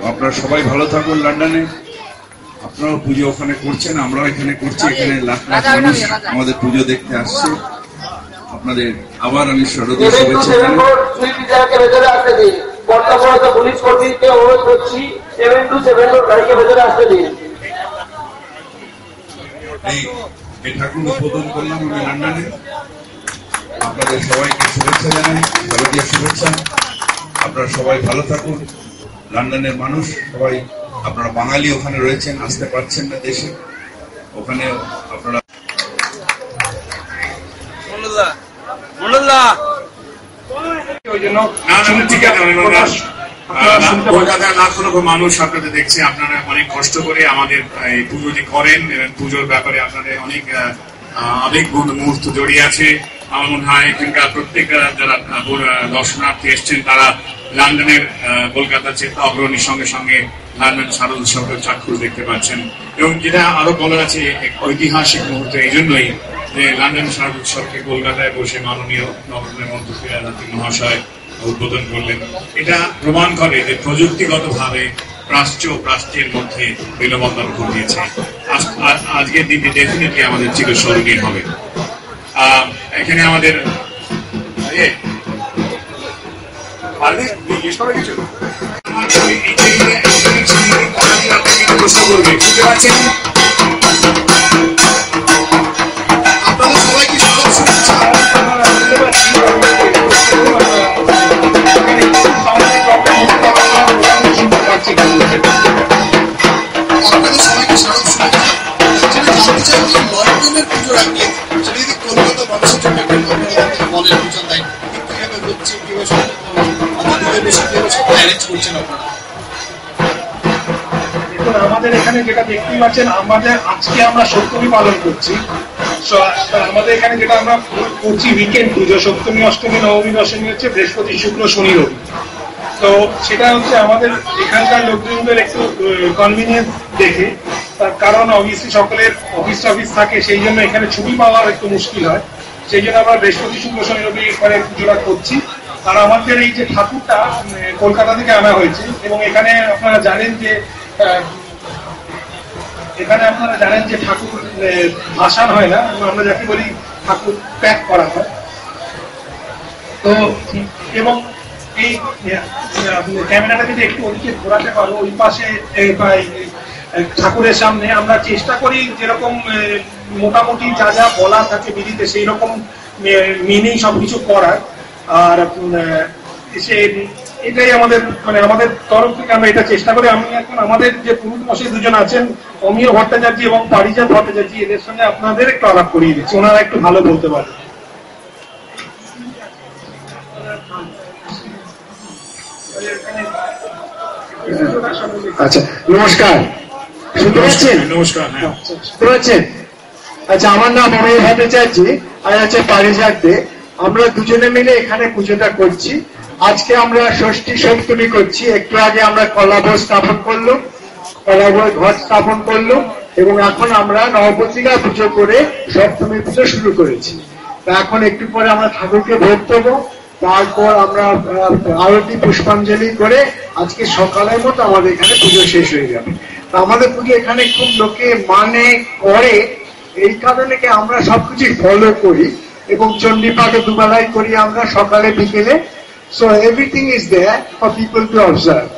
আপনারা সবাই ভালো থাকুন। লন্ডনে আপনারাও পুজো ওখানে করছেন, আমরাও এখানে করছি। এখানে লাখ লাখ মানুষ আমাদের পুজো দেখতে আসছে। আপনাদের আবার আমি শারদীয় শুভেচ্ছা জানাই। পুলিশ কর্মীকে অনুরোধ করছি 7-7 গাড়িকে ভেতরে আসতে দিন। এই ঠাকুর উদ্বোধন করলাম আমি লন্ডনে। আপনাদের সবাইকে শুভেচ্ছা জানাই, শারদীয় শুভেচ্ছা। আপনারা সবাই ভালো থাকুন। লন্ডনের মানুষ সবাই, আপনারা বাঙালি ওখানে রয়েছেন, আসতে পারছেন না দেশে, ওখানে আপনারা কলকাতার লাখ লক্ষ মানুষ আপনাদের দেখছে। আপনারা অনেক কষ্ট করে আমাদের এই পুজোটি করেন এবং পুজোর ব্যাপারে আপনাদের অনেক আবেগঘন মুহূর্ত জড়িয়ে আছে। আমার মনে হয় এখানকার প্রত্যেক যারা দর্শনার্থী এসছেন তারা লন্ডনের কলকাতার চেয়ে অগ্রণীর সঙ্গে সঙ্গে লন্ডন শারদ উৎসবের চাক্ষুষ দেখতে পাচ্ছেন। এবং যেটা আরো বলার আছে, ঐতিহাসিক মুহূর্ত এই জন্যই যে লন্ডন শারদ উৎসবকে কলকাতায় বসে মাননীয় নবরত্নের মন্ত্রী মহাশয় উদ্বোধন করলেন। এটা প্রমাণ করে যে প্রযুক্তিগতভাবে প্রাচ্য প্রাচ্যের মধ্যে বিলবন্ধন ঘটিয়েছে। আজকের দিনটি ডেফিনেটলি আমাদের চিরস্মরণীয় হবে। এখানে আমাদের প্রশ্ন করবে, বুঝতে পারছেন? আপনাদের সবাইকে আমাদের এখানে যেটা দেখতে পাচ্ছেন, আমাদের আজকে আমরা সপ্তমী পালন করছি। আমাদের এখানে যেটা আমরা করছি উইকেন্ড পুজো, সপ্তমী অষ্টমী নবমী দশমী হচ্ছে বৃহস্পতি শুক্র শনি রবি। তো সেটা হচ্ছে আমাদের এখানকার লোকজনদের একটু কনভিনিয়েন্স দেখে, তার কারণ অবভিয়াসলি সকলের অফিস টফিস থাকে, সেই জন্য এখানে ছুটি পাওয়ার একটু মুশকিল হয়। সেই জন্য আমরা বৃহস্পতি শুক্র শনি রবি এখানে পুজোটা করছি। আর আমাদের এই যে ঠাকুরটা কলকাতা থেকে আনা হয়েছে, এবং এখানে আপনারা জানেন যে ঠাকুর ভাসান হয় না, আমরা যাকে বলি ঠাকুর প্যাক করা হয়। তো এবং এই ক্যামেরাটা যদি একটু ওদিকে ঘোরাতে পারো, ওই পাশে ঠাকুরের সামনে আমরা চেষ্টা করি যেরকম মোটামুটি যা যা বলা থাকে বিধিতে সেই রকম মেনেই সবকিছু করার। আর এটাই আমাদের আমাদের তরফ থেকে আমরা এটা চেষ্টা করি। আমি এখন আমাদের যে পুরুষ মশাই দুজন আছেন, অমিয় ভট্টাচার্য এবং পারিজাত ভট্টাচার্য, এদের সঙ্গে আপনাদের একটু আলাপ করিয়ে দিচ্ছি, ওনারা একটু ভালো বলতে পারেন। আচ্ছা, নমস্কার, শুনতে পাচ্ছেন? নমস্কার, শুনতে পাচ্ছেন? আচ্ছা, আমার নাম অমিয় ভট্টাচার্য, আর আছে পারিজাত দে। আমরা দুজনে মিলে এখানে পুজোটা করছি। আজকে আমরা ষষ্ঠী সপ্তমী করছি। একটু আগে আমরা কলাবর স্থাপন করলো, কলাবর ঘট স্থাপন করলো, এবং এখন আমরা নবপত্রিকা পুজো করে সপ্তমী পুজো শুরু করেছি। তা এখন একটু পরে আমরা ঠাকুরকে ভোগ দেবো, তারপর আমরা আরতি পুষ্পাঞ্জলি করে আজকে সকালের মতো আমাদের এখানে পুজো শেষ হয়ে যাবে। তা আমাদের পুজো এখানে খুব লোকে মানে করে, এই কারণে আমরা সবকিছু ফলো করি, এবং চণ্ডীপাঠও দুবেলায় করি আমরা, সকালে বিকেলে। So everything is there for people to observe.